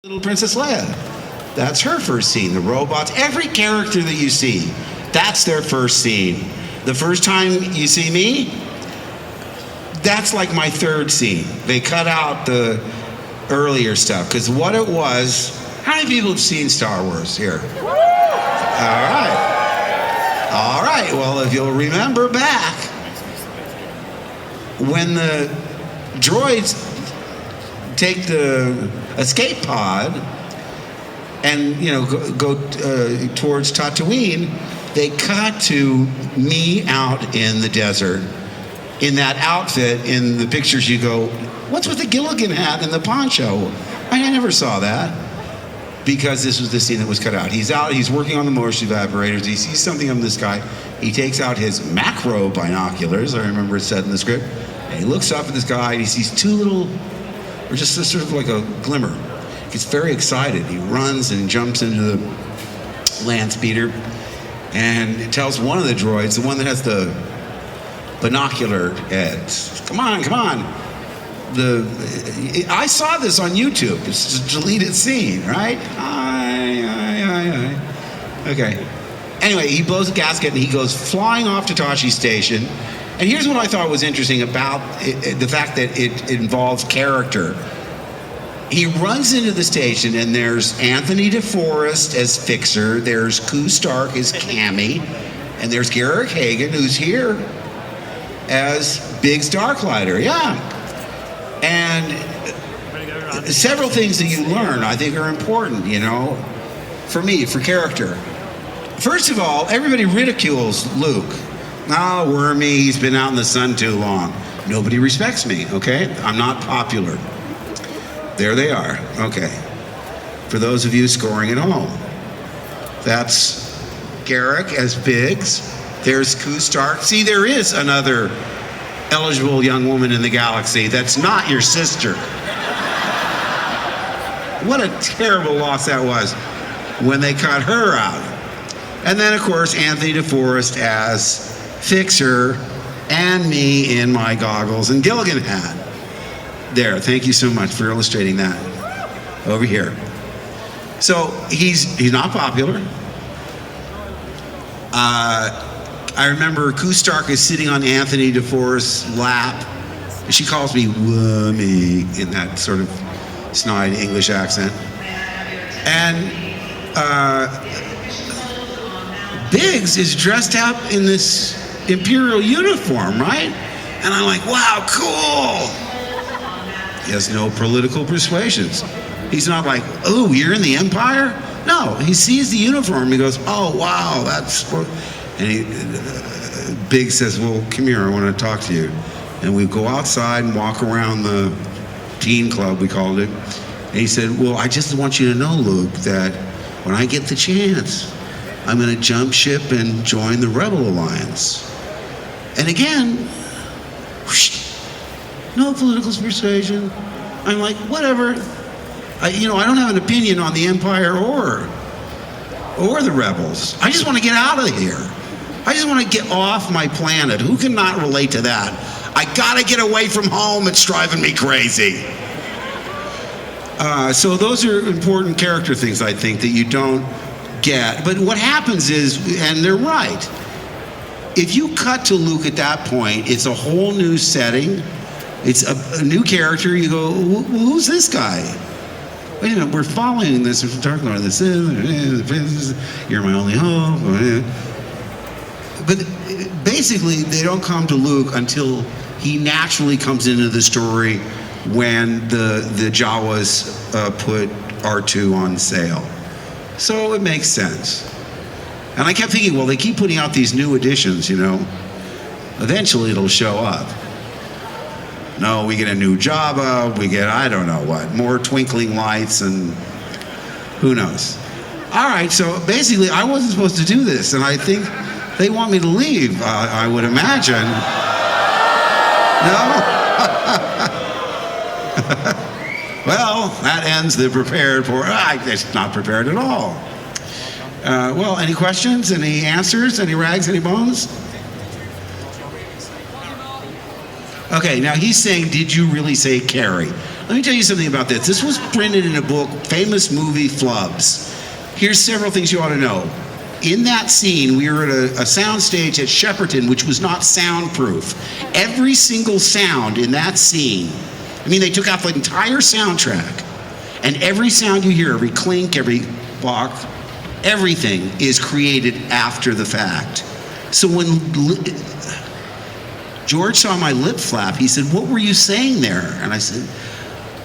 Little Princess Leia. That's her first scene. The robots, every character that you see, that's their first scene. The first time you see me, that's like my third scene. They cut out the earlier stuff, because what it was, how many people have seen Star Wars here? All right, well, if you'll remember back, when the droids take the escape pod and go towards Tatooine, they cut to me out in the desert in that outfit. In the pictures you go, what's with the Gilligan hat and the poncho? I never saw that, because this was the scene that was cut out. He's out, he's working on the motion evaporators, he sees something on the sky, he takes out his macro binoculars, I remember it said in the script, and he looks up at the sky and he sees two little, or just sort of like a glimmer. He gets very excited. He runs and jumps into the land speeder, and it tells one of the droids, the one that has the binocular heads, come on. I saw this on YouTube. It's a deleted scene, right? Okay. Anyway, he blows a gasket and he goes flying off to Tashi Station. And here's what I thought was interesting about the fact that it involves character. He runs into the station, and there's Anthony DeForest as Fixer, there's Koo Stark as Cammy, and there's Garrick Hagan, who's here as Biggs Darklighter. Yeah. And several things that you learn, I think, are important, for me, for character. First of all, everybody ridicules Luke. Oh, wormy, he's been out in the sun too long. Nobody respects me, okay? I'm not popular. There they are, okay. For those of you scoring at home. That's Garrick as Biggs. There's Koo Stark. See, there is another eligible young woman in the galaxy that's not your sister. What a terrible loss that was when they cut her out. And then, of course, Anthony DeForest as Fixer, and me in my goggles and Gilligan hat. There, thank you so much for illustrating that. Over here. So he's not popular. I remember Koo Stark is sitting on Anthony DeForest's lap. She calls me Wummy in that sort of snide English accent. And Biggs is dressed up in this Imperial uniform, right? And I'm like, wow, cool. He has no political persuasions. He's not like, oh, you're in the Empire? No, he sees the uniform. He goes, oh, wow, that's... And Biggs says, well, come here, I want to talk to you. And we go outside and walk around the teen club, we called it. And he said, well, I just want you to know, Luke, that when I get the chance, I'm going to jump ship and join the Rebel Alliance. And again, whoosh, no political persuasion. I'm like, whatever. I don't have an opinion on the Empire or the Rebels. I just want to get out of here. I just want to get off my planet. Who cannot relate to that? I gotta get away from home. It's driving me crazy. So those are important character things, I think, that you don't get. But what happens is, and they're right, if you cut to Luke at that point, it's a whole new setting. It's a new character. You go, who's this guy? Wait a minute, we're following this. We're talking about this. You're my only hope. But basically, they don't come to Luke until he naturally comes into the story when the Jawas put R2 on sale. So it makes sense. And I kept thinking, well, they keep putting out these new editions, eventually it'll show up. No, we get a new Java, we get, I don't know what, more twinkling lights, and who knows. All right, so basically I wasn't supposed to do this, and I think they want me to leave, I would imagine. No? Well, that ends the prepared for, it's not prepared at all. Well, any questions, any answers, any rags, any bones? Okay, now he's saying, did you really say Carrie? Let me tell you something about this. This was printed in a book, Famous Movie Flubs. Here's several things you ought to know. In that scene, we were at a sound stage at Shepperton, which was not soundproof. Every single sound in that scene, I mean, they took out the entire soundtrack, and every sound you hear, every clink, every walk, everything is created after the fact. So when George saw my lip flap, he said, "What were you saying there?" And I said,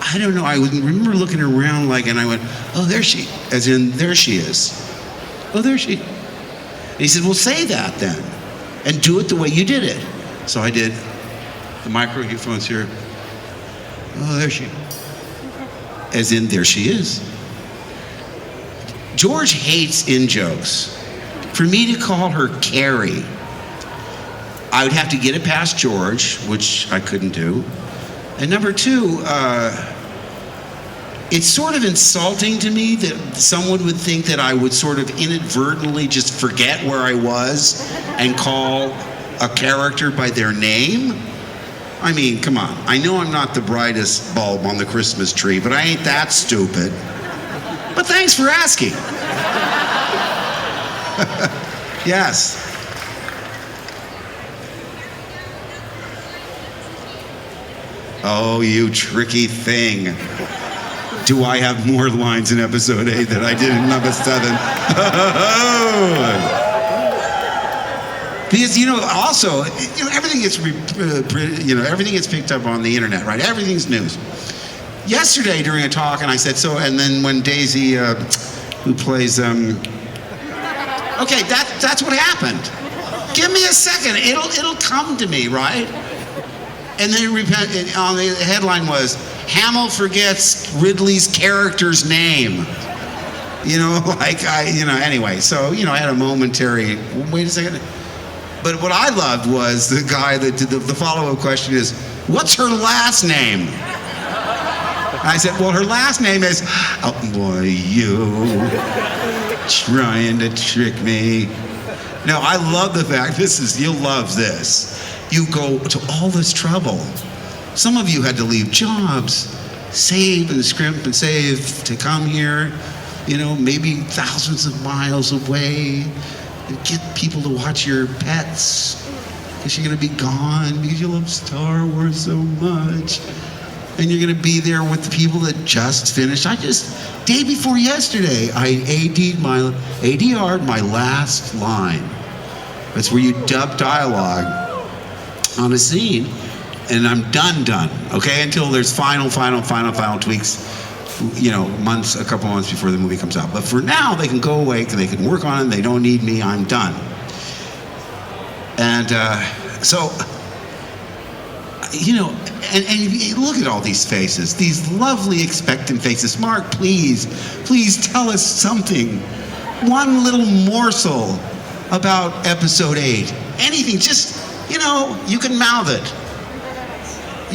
"I don't know. I remember looking around and I went, oh, there she, as in, there she is. Oh, there she." And he said, "Well, say that then, and do it the way you did it." So I did. The microphone's here. Oh, there she, as in, there she is. George hates in-jokes. For me to call her Carrie, I would have to get it past George, which I couldn't do. And number two, it's sort of insulting to me that someone would think that I would sort of inadvertently just forget where I was and call a character by their name. I mean, come on. I know I'm not the brightest bulb on the Christmas tree, but I ain't that stupid. But thanks for asking. Yes. Oh, you tricky thing. Do I have more lines in episode 8 than I did in number 7? Because, also, everything gets, everything gets picked up on the internet, right? Everything's news. Yesterday during a talk, and I said, and then when Daisy, who plays, okay, that's what happened. Give me a second, it'll come to me, right? And then on the headline was, Hamill forgets Ridley's character's name. Anyway, so, I had a momentary, wait a second. But what I loved was the guy that did the follow-up question is, what's her last name? I said, well, her last name is, oh boy, you trying to trick me. No, I love the fact, you'll love this. You go to all this trouble. Some of you had to leave jobs, save and scrimp and save to come here, maybe thousands of miles away, and get people to watch your pets, because you're gonna be gone, because you love Star Wars so much. And you're gonna be there with the people that just finished. Day before yesterday, I ADR'd my last line. That's where you dub dialogue on a scene, and I'm done, okay? Until there's final tweaks, a couple months before the movie comes out. But for now, they can go away, they can work on it, they don't need me, I'm done. And and look at all these faces, these lovely expectant faces. Mark, please tell us something. One little morsel about episode 8. Anything, just, you can mouth it.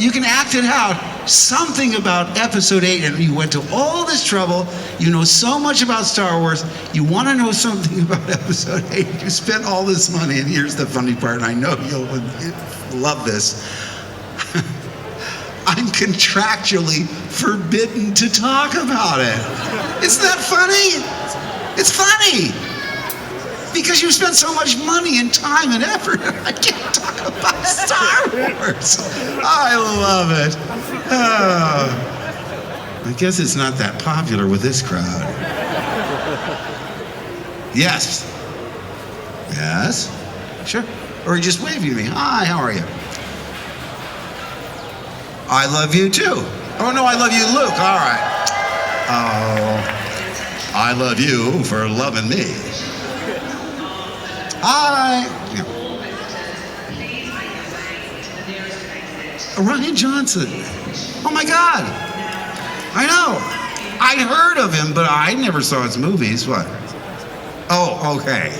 You can act it out. Something about episode 8, and you went to all this trouble. You know so much about Star Wars. You want to know something about episode 8. You spent all this money, and here's the funny part, and I know you'll love this. I'm contractually forbidden to talk about it. Isn't that funny? It's funny. Because you spent so much money and time and effort, I can't talk about Star Wars. I love it. Oh, I guess it's not that popular with this crowd. Yes. Yes? Sure. Or you just wave at me. Hi, how are you? I love you too. Oh no, I love you, Luke. All right. Oh, I love you for loving me. Hi. Ryan Johnson. Oh my God. I know. I'd heard of him, but I never saw his movies. What? Oh, okay.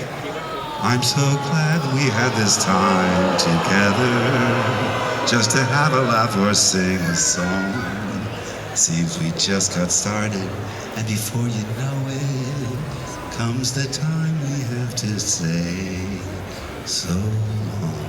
I'm so glad we had this time together. Just to have a laugh or sing a song. Seems we just got started, and before you know it, comes the time we have to say so long.